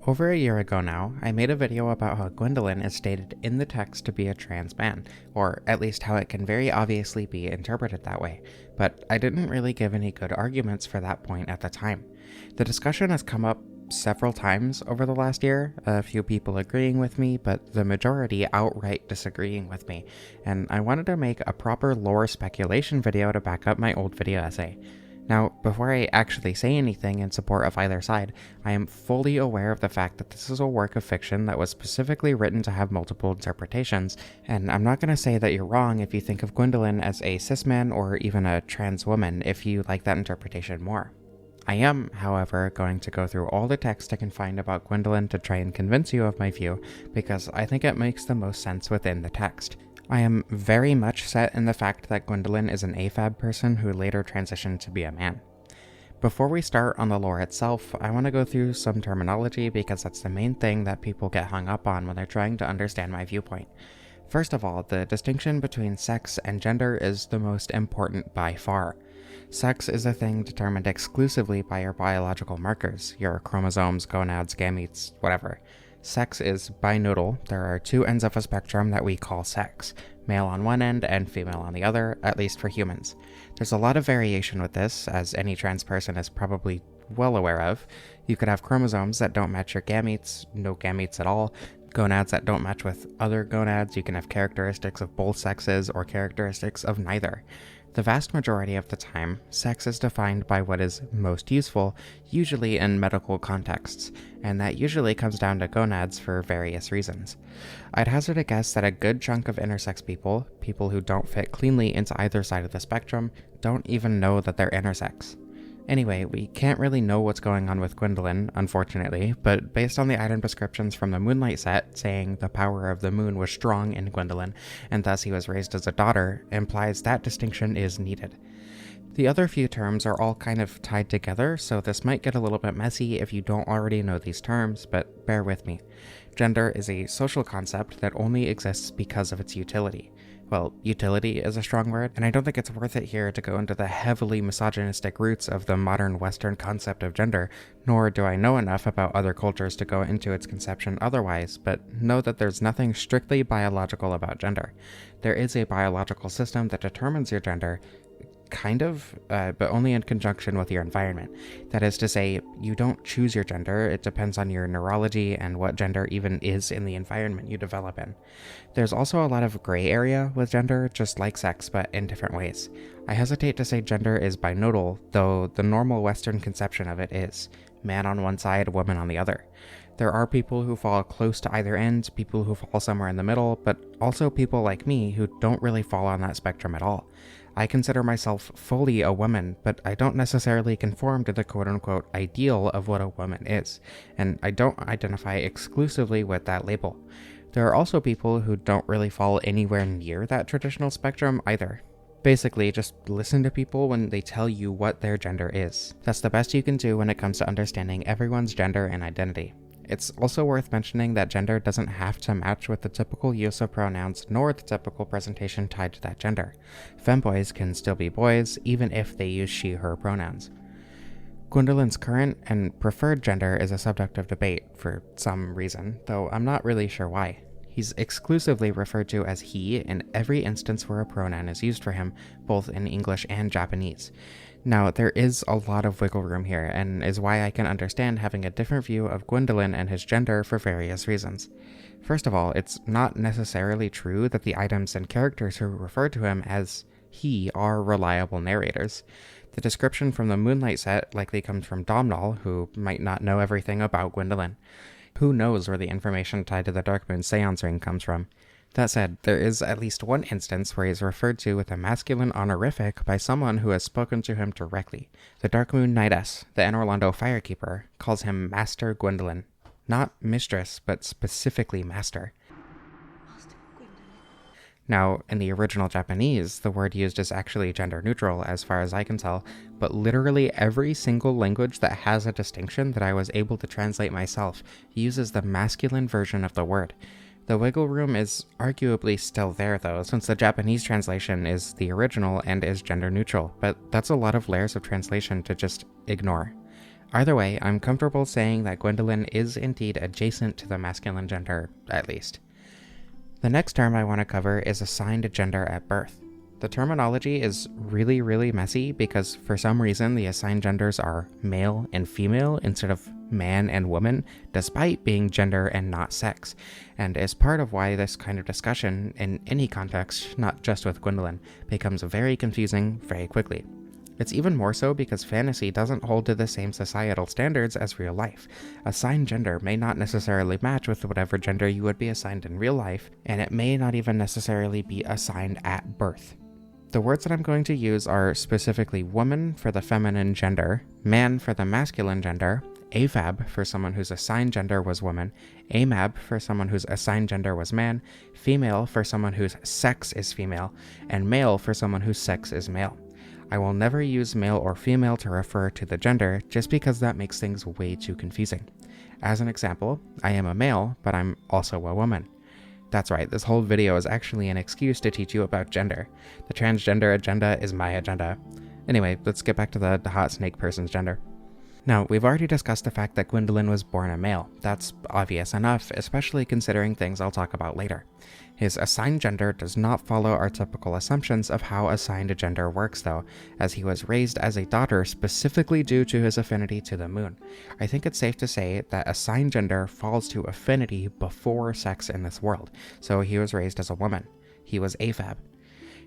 Over a year ago now, I made a video about how Gwindolin is stated in the text to be a trans man, or at least how it can very obviously be interpreted that way, but I didn't really give any good arguments for that point at the time. The discussion has come up several times over the last year, a few people agreeing with me, but the majority outright disagreeing with me, and I wanted to make a proper lore speculation video to back up my old video essay. Now, before I actually say anything in support of either side, I am fully aware of the fact that this is a work of fiction that was specifically written to have multiple interpretations, and I'm not going to say that you're wrong if you think of Gwendolyn as a cis man or even a trans woman if you like that interpretation more. I am, however, going to go through all the text I can find about Gwendolyn to try and convince you of my view, because I think it makes the most sense within the text. I am very much set in the fact that Gwendolyn is an AFAB person who later transitioned to be a man. Before we start on the lore itself, I want to go through some terminology because that's the main thing that people get hung up on when they're trying to understand my viewpoint. First of all, the distinction between sex and gender is the most important by far. Sex is a thing determined exclusively by your biological markers, your chromosomes, gonads, gametes, whatever. Sex is binodal. There are two ends of a spectrum that we call sex, male on one end and female on the other, at least for humans. There's a lot of variation with this, as any trans person is probably well aware of. You could have chromosomes that don't match your gametes, no gametes at all, gonads that don't match with other gonads. You can have characteristics of both sexes or characteristics of neither. The vast majority of the time, sex is defined by what is most useful, usually in medical contexts, and that usually comes down to gonads for various reasons. I'd hazard a guess that a good chunk of intersex people who don't fit cleanly into either side of the spectrum, don't even know that they're intersex. Anyway, we can't really know what's going on with Gwendolyn, unfortunately, but based on the item descriptions from the Moonlight set, saying the power of the moon was strong in Gwendolyn, and thus he was raised as a daughter, implies that distinction is needed. The other few terms are all kind of tied together, so this might get a little bit messy if you don't already know these terms, but bear with me. Gender is a social concept that only exists because of its utility. Well, utility is a strong word, and I don't think it's worth it here to go into the heavily misogynistic roots of the modern Western concept of gender, nor do I know enough about other cultures to go into its conception otherwise, but know that there's nothing strictly biological about gender. There is a biological system that determines your gender, but only in conjunction with your environment. That is to say, you don't choose your gender, it depends on your neurology and what gender even is in the environment you develop in. There's also a lot of gray area with gender, just like sex, but in different ways. I hesitate to say gender is binodal, though the normal Western conception of it is man on one side, woman on the other. There are people who fall close to either end, people who fall somewhere in the middle, but also people like me who don't really fall on that spectrum at all. I consider myself fully a woman, but I don't necessarily conform to the quote-unquote ideal of what a woman is, and I don't identify exclusively with that label. There are also people who don't really fall anywhere near that traditional spectrum either. Basically, just listen to people when they tell you what their gender is. That's the best you can do when it comes to understanding everyone's gender and identity. It's also worth mentioning that gender doesn't have to match with the typical use of pronouns nor the typical presentation tied to that gender. Femboys can still be boys, even if they use she/her pronouns. Gwendolyn's current and preferred gender is a subject of debate for some reason, though I'm not really sure why. He's exclusively referred to as he in every instance where a pronoun is used for him, both in English and Japanese. Now, there is a lot of wiggle room here, and is why I can understand having a different view of Gwendolyn and his gender for various reasons. First of all, it's not necessarily true that the items and characters who refer to him as he are reliable narrators. The description from the Moonlight set likely comes from Domhnall, who might not know everything about Gwendolyn. Who knows where the information tied to the Dark Moon seance ring comes from? That said, there is at least one instance where he is referred to with a masculine honorific by someone who has spoken to him directly. The Dark Moon Knightess, the Orlando Firekeeper, calls him Master Gwendolin. Not mistress, but specifically master. Now, in the original Japanese, the word used is actually gender neutral, as far as I can tell, but literally every single language that has a distinction that I was able to translate myself uses the masculine version of the word. The wiggle room is arguably still there though, since the Japanese translation is the original and is gender neutral, but that's a lot of layers of translation to just ignore. Either way, I'm comfortable saying that Gwendolyn is indeed adjacent to the masculine gender, at least. The next term I want to cover is assigned gender at birth. The terminology is really messy because for some reason the assigned genders are male and female instead of man and woman, despite being gender and not sex, and is part of why this kind of discussion, in any context, not just with Gwendolyn, becomes very confusing very quickly. It's even more so because fantasy doesn't hold to the same societal standards as real life. Assigned gender may not necessarily match with whatever gender you would be assigned in real life, and it may not even necessarily be assigned at birth. The words that I'm going to use are specifically woman for the feminine gender, man for the masculine gender, AFAB for someone whose assigned gender was woman, AMAB for someone whose assigned gender was man, female for someone whose sex is female, and male for someone whose sex is male. I will never use male or female to refer to the gender just because that makes things way too confusing. As an example, I am a male, but I'm also a woman. That's right, this whole video is actually an excuse to teach you about gender. The transgender agenda is my agenda. Anyway, let's get back to the hot snake person's gender. Now, we've already discussed the fact that Gwendolin was born a male. That's obvious enough, especially considering things I'll talk about later. His assigned gender does not follow our typical assumptions of how assigned gender works though, as he was raised as a daughter specifically due to his affinity to the moon. I think it's safe to say that assigned gender falls to affinity before sex in this world, so he was raised as a woman. He was AFAB.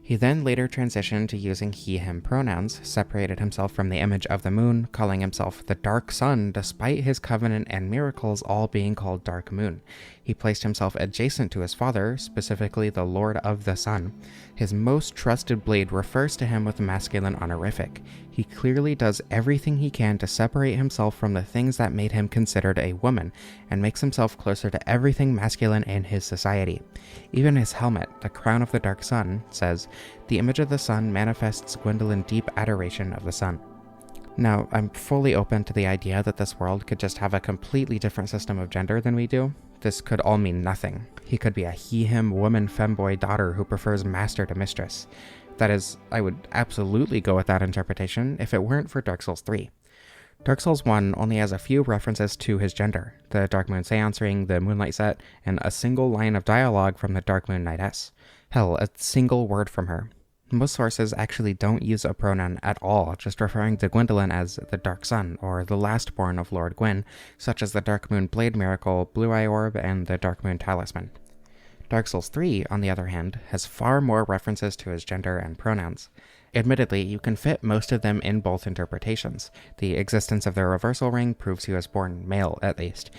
He then later transitioned to using he/him pronouns, separated himself from the image of the moon, calling himself the Dark Sun despite his covenant and miracles all being called Dark Moon. He placed himself adjacent to his father, specifically the Lord of the Sun. His most trusted blade refers to him with masculine honorific. He clearly does everything he can to separate himself from the things that made him considered a woman, and makes himself closer to everything masculine in his society. Even his helmet, the crown of the Dark Sun, says, "The image of the sun manifests Gwendolin deep adoration of the sun." Now, I'm fully open to the idea that this world could just have a completely different system of gender than we do. This could all mean nothing. He could be a he/him woman femboy daughter who prefers master to mistress. That is, I would absolutely go with that interpretation if it weren't for Dark Souls 3. Dark Souls 1 only has a few references to his gender, the Dark Moon Seance Ring, the Moonlight Set, and a single line of dialogue from the Dark Moon Knightess. Hell, a single word from her. Most sources actually don't use a pronoun at all, just referring to Gwendolyn as the Dark Sun, or the lastborn of Lord Gwyn, such as the Dark Moon Blade Miracle, Blue Eye Orb, and the Dark Moon Talisman. Dark Souls 3, on the other hand, has far more references to his gender and pronouns. Admittedly, you can fit most of them in both interpretations. The existence of the reversal ring proves he was born male, at least.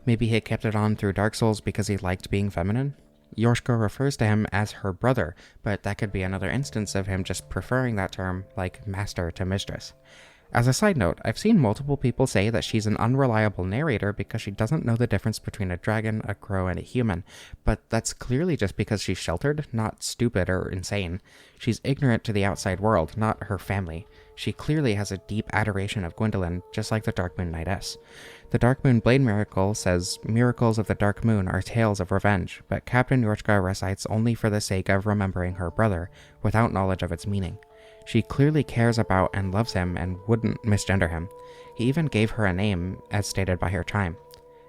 Maybe he kept it on through Dark Souls because he liked being feminine? Yorshka refers to him as her brother, but that could be another instance of him just preferring that term, like master to mistress. As a side note, I've seen multiple people say that she's an unreliable narrator because she doesn't know the difference between a dragon, a crow, and a human, but that's clearly just because she's sheltered, not stupid or insane. She's ignorant to the outside world, not her family. She clearly has a deep adoration of Gwendolyn, just like the Dark Moon Knightess. The Dark Moon Blade Miracle says, "Miracles of the Dark Moon are tales of revenge," but Captain Yorshka recites only for the sake of remembering her brother, without knowledge of its meaning. She clearly cares about and loves him and wouldn't misgender him. He even gave her a name, as stated by her chime.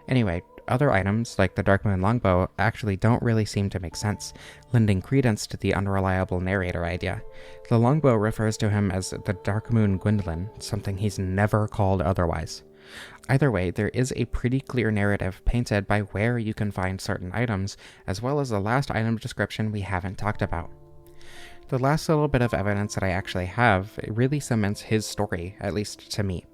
Anyway, other items, like the Dark Moon Longbow, actually don't really seem to make sense, lending credence to the unreliable narrator idea. The longbow refers to him as the Dark Moon Gwindelin, something he's never called otherwise. Either way, there is a pretty clear narrative painted by where you can find certain items, as well as the last item description we haven't talked about. The last little bit of evidence that I actually have really cements his story, at least to me.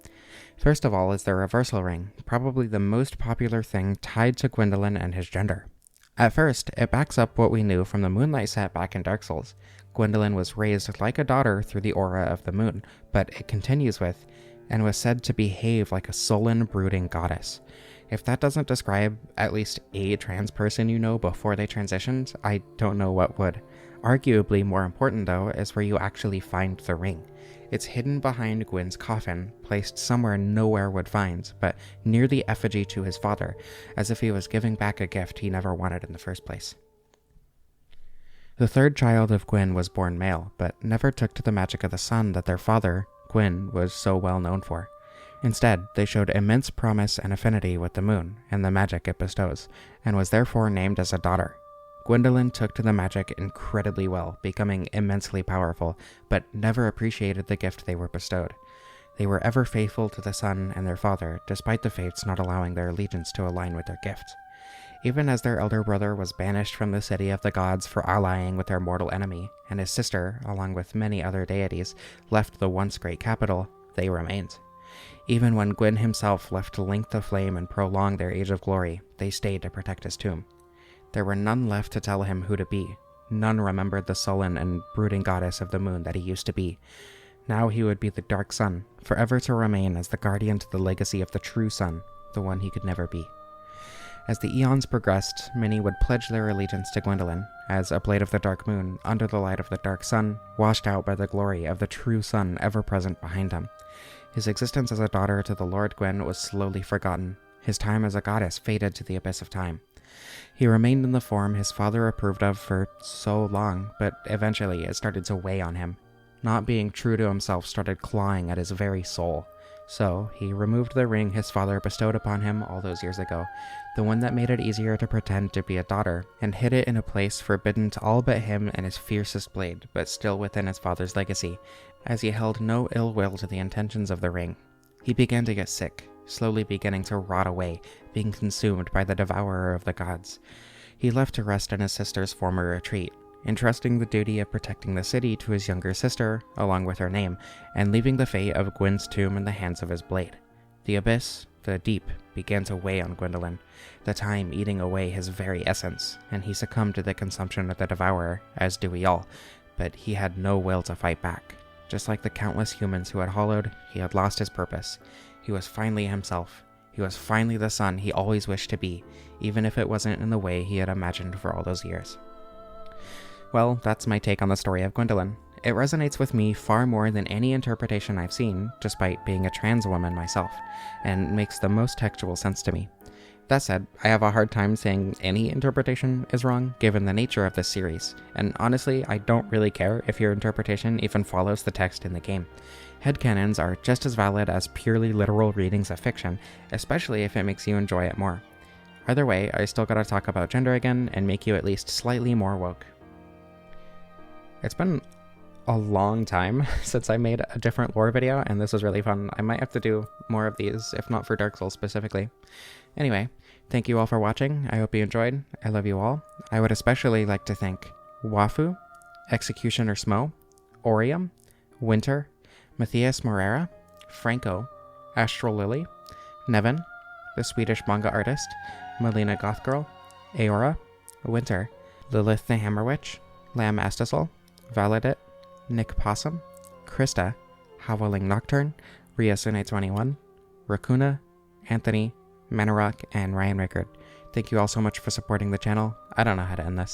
First of all is the reversal ring, probably the most popular thing tied to Gwendolyn and his gender. At first, it backs up what we knew from the Moonlight set back in Dark Souls. Gwendolyn was raised like a daughter through the aura of the moon, but it continues with, and was said to behave like a sullen, brooding goddess. If that doesn't describe at least a trans person you know before they transitioned, I don't know what would. Arguably more important, though, is where you actually find the ring. It's hidden behind Gwyn's coffin, placed somewhere nowhere would find, but near the effigy to his father, as if he was giving back a gift he never wanted in the first place. The third child of Gwyn was born male, but never took to the magic of the sun that their father, Gwyn, was so well known for. Instead, they showed immense promise and affinity with the moon and the magic it bestows, and was therefore named as a daughter. Gwendolyn took to the magic incredibly well, becoming immensely powerful, but never appreciated the gift they were bestowed. They were ever faithful to the sun and their father, despite the fates not allowing their allegiance to align with their gift. Even as their elder brother was banished from the city of the gods for allying with their mortal enemy, and his sister, along with many other deities, left the once great capital, they remained. Even when Gwyn himself left to link the flame and prolong their age of glory, they stayed to protect his tomb. There were none left to tell him who to be. None remembered the sullen and brooding goddess of the moon that he used to be. Now he would be the dark sun, forever to remain as the guardian to the legacy of the true sun, the one he could never be. As the eons progressed, many would pledge their allegiance to Gwendolin, as a blade of the dark moon, under the light of the dark sun, washed out by the glory of the true sun ever present behind him. His existence as a daughter to the Lord Gwyn was slowly forgotten. His time as a goddess faded to the abyss of time. He remained in the form his father approved of for so long, but eventually it started to weigh on him. Not being true to himself started clawing at his very soul. So, he removed the ring his father bestowed upon him all those years ago, the one that made it easier to pretend to be a daughter, and hid it in a place forbidden to all but him and his fiercest blade, but still within his father's legacy, as he held no ill will to the intentions of the ring. He began to get sick, slowly beginning to rot away, being consumed by the devourer of the gods. He left to rest in his sister's former retreat, entrusting the duty of protecting the city to his younger sister, along with her name, and leaving the fate of Gwyn's tomb in the hands of his blade. The abyss, the deep, began to weigh on Gwendolin, the time eating away his very essence, and he succumbed to the consumption of the devourer, as do we all, but he had no will to fight back. Just like the countless humans who had hollowed, he had lost his purpose. He was finally himself. He was finally the son he always wished to be, even if it wasn't in the way he had imagined for all those years. Well, that's my take on the story of Gwendolin. It resonates with me far more than any interpretation I've seen, despite being a trans woman myself, and makes the most textual sense to me. That said, I have a hard time saying any interpretation is wrong, given the nature of this series, and honestly, I don't really care if your interpretation even follows the text in the game. Headcanons are just as valid as purely literal readings of fiction, especially if it makes you enjoy it more. Either way, I still gotta talk about gender again, and make you at least slightly more woke. It's been a long time since I made a different lore video, and this was really fun. I might have to do more of these, if not for Dark Souls specifically. Anyway, thank you all for watching. I hope you enjoyed. I love you all. I would especially like to thank Wafu, Executioner Smo, Orium, Winter, Matthias Morera, Franco, Astral Lily, Nevin, the Swedish manga artist, Melina Gothgirl, Aora, Winter, Lilith the Hammer Witch, Lamb Astasol, Validit, Nick Possum, Krista, Howling Nocturne, Riasune21, Rakuna, Anthony, Manarok, and Ryan Rickard. Thank you all so much for supporting the channel. I don't know how to end this.